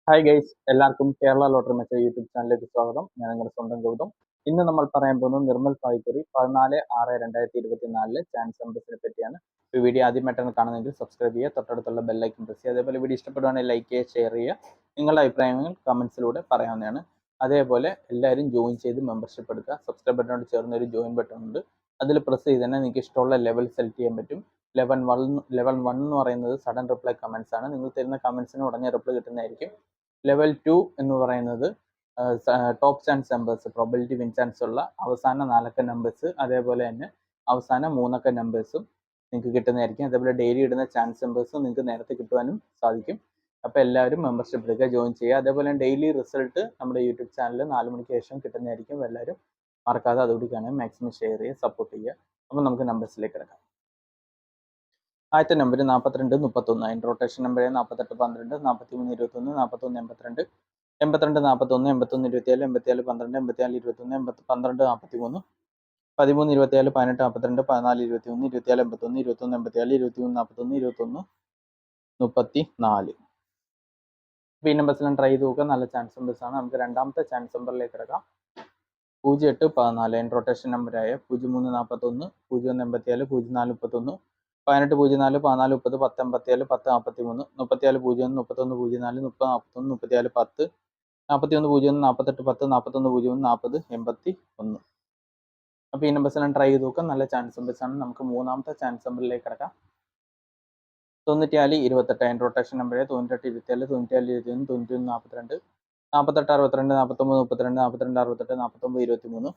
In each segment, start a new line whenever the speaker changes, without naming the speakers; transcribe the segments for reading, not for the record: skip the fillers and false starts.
Hi guys, എല്ലാവർക്കും Kerala lottery മെച്ച YouTube ചാനലിലേക്ക് സ്വാഗതം. ഞാൻ നിങ്ങളുടെ സ്വന്തം ഗൗതം. ഇന്ന് നമ്മൾ പറയാൻ പോകുന്നത് നിർമ്മൽ ഭാഗ്യക്കുറി 14/6/2024 ചാൻസ് നമ്പേഴ്സിനെ പറ്റിയാണ്. ഈ വീഡിയോ ആദ്യമായിട്ടാണ് കാണുന്നതെങ്കിൽ സബ്സ്ക്രൈബ് ചെയ്യുക, തൊട്ടടുത്തുള്ള ബെല്ലൈക്കൺ പ്രസ് ചെയ്യുക. അതേപോലെ വീഡിയോ ഇഷ്ടപ്പെടുവാണെങ്കിൽ ലൈക്ക് ചെയ്യുക, ഷെയർ ചെയ്യുക. നിങ്ങളുടെ അഭിപ്രായങ്ങൾ കമൻസിലൂടെ പറയാവുന്നതാണ്. അതേപോലെ എല്ലാവരും ജോയിൻ ചെയ്ത് മെമ്പർഷിപ്പ് എടുക്കുക. സബ്സ്ക്രൈബ് ബട്ടനോട് ചേർന്ന് ഒരു ജോയിൻ ബട്ടൺ ഉണ്ട്. അതിൽ പ്രസ് ചെയ്ത് തന്നെ നിങ്ങൾക്ക് ഇഷ്ടമുള്ള ലെവൽ സെലക്ട് ചെയ്യാൻ പറ്റും. ലെവൽ 1 എന്ന് പറയുന്നത് സഡൻ റിപ്ലൈ കമൻസ് ആണ്. നിങ്ങൾ തരുന്ന കമൻസിന് ഉടനെ റിപ്ലൈ കിട്ടുന്നതായിരിക്കും. ലെവൽ 2 എന്ന് പറയുന്നത് top chance numbers, probability win chance ഉള്ള അവസാന 4 നമ്പേഴ്സ്, അതേപോലെ തന്നെ അവസാന 3 നമ്പേഴ്സും നിങ്ങൾക്ക് കിട്ടുന്നതായിരിക്കും. അതേപോലെ ഡെയിലി ഇടുന്ന ചാൻസ് നമ്പേഴ്സും നിങ്ങൾക്ക് നേരത്തെ കിട്ടുവാനും സാധിക്കും. അപ്പോൾ എല്ലാവരും മെമ്പർഷിപ്പ് എടുക്കുക, ജോയിൻ ചെയ്യുക. അതേപോലെ ഡെയിലി റിസൾട്ട് നമ്മുടെ യൂട്യൂബ് ചാനലിൽ 4 മണിക്ക് ശേഷം കിട്ടുന്നതായിരിക്കും. എല്ലാവരും മറക്കാതെ അതുകൂടി കാണാൻ മാക്സിമം ഷെയർ ചെയ്യുക, സപ്പോർട്ട് ചെയ്യുക. അപ്പോൾ നമുക്ക് നമ്പേഴ്സിലേക്ക് കിടക്കാം. ആദ്യത്തെ നമ്പർ 42 31. അതിൻ്റെ റൊട്ടേഷൻ നമ്പർ 48 12 43 21 41 82 82 41 81 27 87 12 84 21 12 43 13 27 18 42 14 21 27 81 21 87 21 41 21 34. ഈ നമ്പേഴ്സിലും ട്രൈ ചെയ്ത് നോക്കുക. നല്ല ചാൻസ് നമ്പേഴ്സ് ആണ്. നമുക്ക് രണ്ടാമത്തെ ചാൻസ് നമ്പറിലേക്ക് കിടക്കാം. 08 14. അതിൻ്റെ റൊട്ടേഷൻ നമ്പറായ 03 41 01 87 04 31 18 04 14 30 10 87 10 43 34 01 31 04 30 41 34 10 41 01 48 10 41 01 40 81. അപ്പോൾ ഈ നമ്പേഴ്സെല്ലാം ട്രൈ ചെയ്ത് നോക്കാം. നല്ല ചാൻസ് നമ്പേഴ്സ് ആണ്. നമുക്ക് മൂന്നാമത്തെ ചാൻസ് നമ്പറിലേക്ക് കിടക്കാം. 94 28. അതിൻ്റെ റൊട്ടേഷൻ നമ്പർ 98 27 94 21 91 42 48 62 49 32 42 68 49 23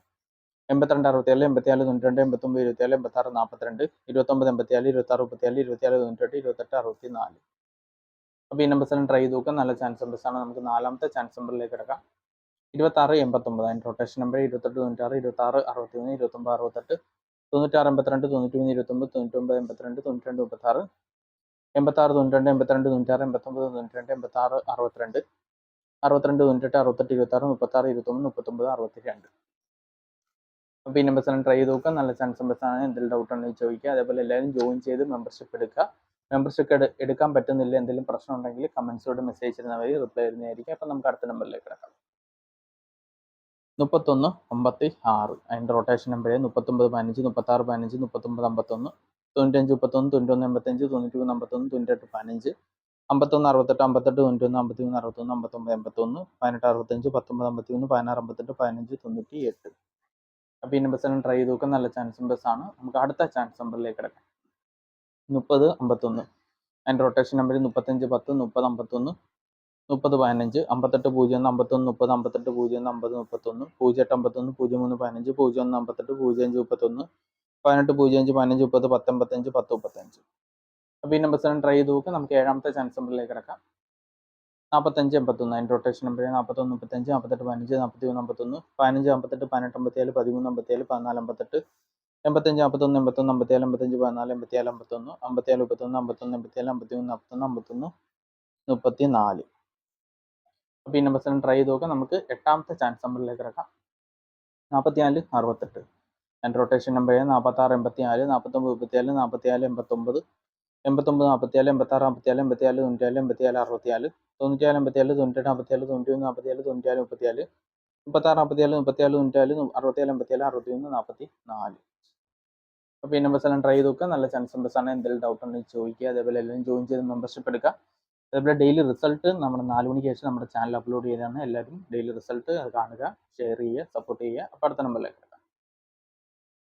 82 67 84 92 89 27 86 42 29 84 26 34 27 98 28 64. അപ്പോൾ ഈ നമ്പേഴ്സെല്ലാം ട്രൈ ചെയ്ത് നോക്കാം. നല്ല ചാൻസ് നമ്പേഴ്സ് ആണ്. നമുക്ക് നാലാമത്തെ ചാൻസ് നമ്പറിലേക്ക് കിടക്കാം. 26 89. അതിൻ്റെ റൊട്ടേഷൻ നമ്പർ 28 96 26 61 29 68 96 82 93 29 99 82 92 36 86 92 82 96 89 92 86 62 62 98 68 26 36 21 39 62. അപ്പോൾ ഈ നമ്പേഴ്സെല്ലാം ട്രൈ ചെയ്ത് നോക്കുക. നല്ല ചാൻസ് നമ്പേഴ്സ് ആണ്. എന്തെങ്കിലും ഡൗട്ട് ഉണ്ടെങ്കിൽ ചോദിക്കുക. അതേപോലെ എല്ലാവരും ജോയിൻ ചെയ്ത് മെമ്പർഷിപ്പ് എടുക്കുക. മെമ്പർഷിപ്പ് എടുക്കാൻ പറ്റുന്നില്ല, എന്തെങ്കിലും പ്രശ്നം ഉണ്ടെങ്കിൽ കമൻസിലൂടെ മെസ്സേജ് ചെയ്യുന്ന വഴി റിപ്ലൈ വരുന്നതായിരിക്കും. അപ്പം നമുക്ക് അടുത്ത നമ്പറിലേക്ക് കിടക്കാം. 31 56. അതിൻ്റെ റൊട്ടേഷൻ നമ്പർ 39 15 36 15 39 51 95 31 91 85 93 51 98 15 51 68 58 91 53 61 59 81 18 65 19 53 16 58 15 98. അപ്പോൾ ഈ നമ്പേഴ്സെല്ലാം ട്രൈ ചെയ്ത് നോക്കാം. നല്ല ചാൻസ് നമ്പേഴ്സ് ആണ്. നമുക്ക് അടുത്ത ചാൻസ് നമ്പറിലേക്ക് കിടക്കാം. 30 51. അതിൻ്റെ റൊട്ടേഷൻ നമ്പർ 35 10 30 51 30 15 58 01 51 30 58 01 50 31 08 51 03 15 01 58 05 31 18 05 15 30 10 85 10 35. അപ്പോൾ ഈ നമ്പേഴ്സെല്ലാം ട്രൈ ചെയ്ത് നോക്കാം. നമുക്ക് ഏഴാമത്തെ ചാൻസ് നമ്പറിലേക്ക് കിടക്കാം. 45 81. അതിൻ്റെ റൊട്ടേഷൻ നമ്പർ 41 35 48 15 41 51 15 58 18 57 13 57 14 58 85 41 81 57 55 14 87 51 57 31 51 87 51 41 51 34. അപ്പോൾ ഈ നമ്പേഴ്സെല്ലാം ട്രൈ ചെയ്ത് നോക്കാം. നമുക്ക് എട്ടാമത്തെ ചാൻസ് നമ്പറിലേക്ക് കിടക്കാം. 44 68. അതിൻ്റെ റൊട്ടേഷൻ നമ്പർ 46 84 49 34 44 89 89 44 86 54 84 94 87 64 94 87 98 47 91 47 94 34 36 47 34 67 97 67 61 44. അപ്പോൾ ഈ നമ്പേഴ്സെല്ലാം ട്രൈ ചെയ്ത് നോക്കുക. നല്ല ചാൻസ് നമ്പേഴ്സ് ആണ്. എന്തെങ്കിലും ഡൗട്ട് ഉണ്ടെങ്കിൽ ചോദിക്കുക. അതേപോലെ എല്ലാവരും ജോയിൻ ചെയ്ത് മെമ്പർഷിപ്പ് എടുക്കുക. അതേപോലെ ഡെയിലി റിസൾട്ട് നമ്മുടെ 4 മണിക്ക് ശേഷം നമ്മുടെ ചാനൽ അപ്ലോഡ് ചെയ്തതാണ്. എല്ലാവരും ഡെയിലി റിസൾട്ട് കാണുക, ഷെയർ ചെയ്യുക, സപ്പോർട്ട് ചെയ്യുക. അപ്പോൾ അടുത്ത നമ്പറിലേക്ക് കിടക്കാം.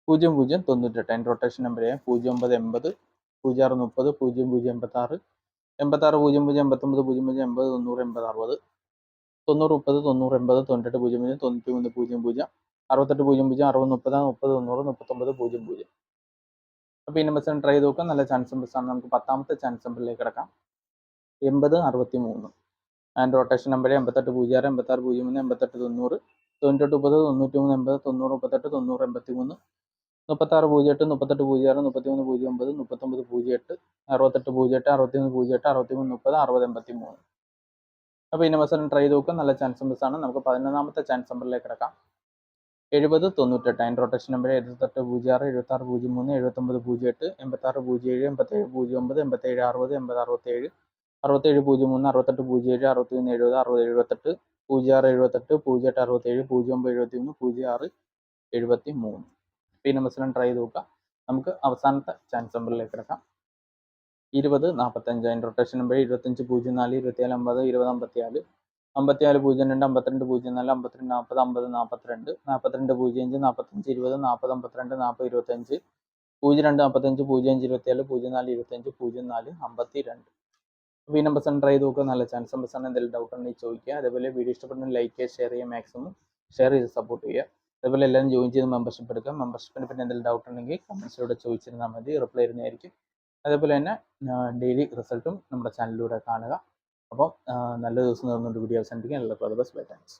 00 98. അതിൻ്റെ റൊട്ടേഷൻ നമ്പർ 09 80 06 30 00 86 86 00 89 00 80 90 80 60 90 30 90 80 98 00 93 00 68 00 60 30 30 90 39 00. അപ്പോൾ ഈ നമ്പേഴ്സ് ട്രൈ ചെയ്ത് നോക്കാം. നല്ല ചാൻസ് നമ്പേഴ്സ് ആണ്. നമുക്ക് പത്താമത്തെ ചാൻസ് നമ്പറിലേക്ക് കിടക്കാം. 80 63. അതിൻ്റെ റൊട്ടേഷൻ നമ്പർ 88 06 86 03 88 90 98 30 93 80 90 38 90 83 36 08 38 06 33 09 39 08 68 08 61 08 63 30 60 83. അപ്പോൾ ഈ നമ്പേഴ്സ് ട്രൈ ചെയ്ത് നോക്കാം. നല്ല ചാൻസ് നമ്പേഴ്സ് ആണ്. നമുക്ക് 11ാമത്തെ ചാൻസ് നമ്പറിലേക്ക് കിടക്കാം. 70 98. അതിൻ്റെ റൊട്ടേഷൻ നമ്പർ 78 06 76 03 79 08 86 07 87 09 87 60 80 67 6703 6807 6170 6078 0678 0867 0971 0673. ഈ നമ്പേഴ്സിലും ട്രൈ ചെയ്ത് നോക്കുക. നമുക്ക് അവസാനത്തെ ചാൻസ് നമ്പറിലേക്ക് കിടക്കാം. 2045 അതിൻ്റെ റൊട്ടേഷൻ നമ്പർ 2504 2750 2054 5402 5204 5240 50 42 42 05 45 20 40 52 40 25 02 45 05 24 24 25 04 അപ്പോൾ ഈ നമ്പേഴ്സ് ട്രൈ ചെയ്ത് നോക്കുക. നല്ല ചാൻസ് നമ്പേഴ്സാണ്. എന്തെങ്കിലും ഡൗട്ട് ഉണ്ടെങ്കിൽ ചോദിക്കുക. അതേപോലെ വീഡിയോ ഇഷ്ടപ്പെടുന്ന ലൈക്ക് ചെയ്യുക, ഷെയർ ചെയ്യുക, മാക്സിമം ഷെയർ ചെയ്ത് സപ്പോർട്ട് ചെയ്യുക. അതേപോലെ എല്ലാവരും ജോയിൻ ചെയ്ത് മെമ്പർഷിപ്പ് എടുക്കുക. മെമ്പർഷിപ്പിനെ പിന്നെ എന്തെങ്കിലും ഡൗട്ട് ഉണ്ടെങ്കിൽ കമൻസിലൂടെ ചോദിച്ചിരുന്നാൽ മതി, റിപ്ലൈ ചെയ്യുന്നതായിരിക്കും. അതേപോലെ തന്നെ ഡെയിലി റിസൾട്ടും നമ്മുടെ ചാനലിലൂടെ കാണുക. അപ്പോൾ നല്ലൊരു ദിവസം നേർന്നുകൊണ്ട് വീഡിയോ അവസാനിപ്പിക്കാൻ എല്ലാവർക്കും ബൈ താങ്ക്സ്.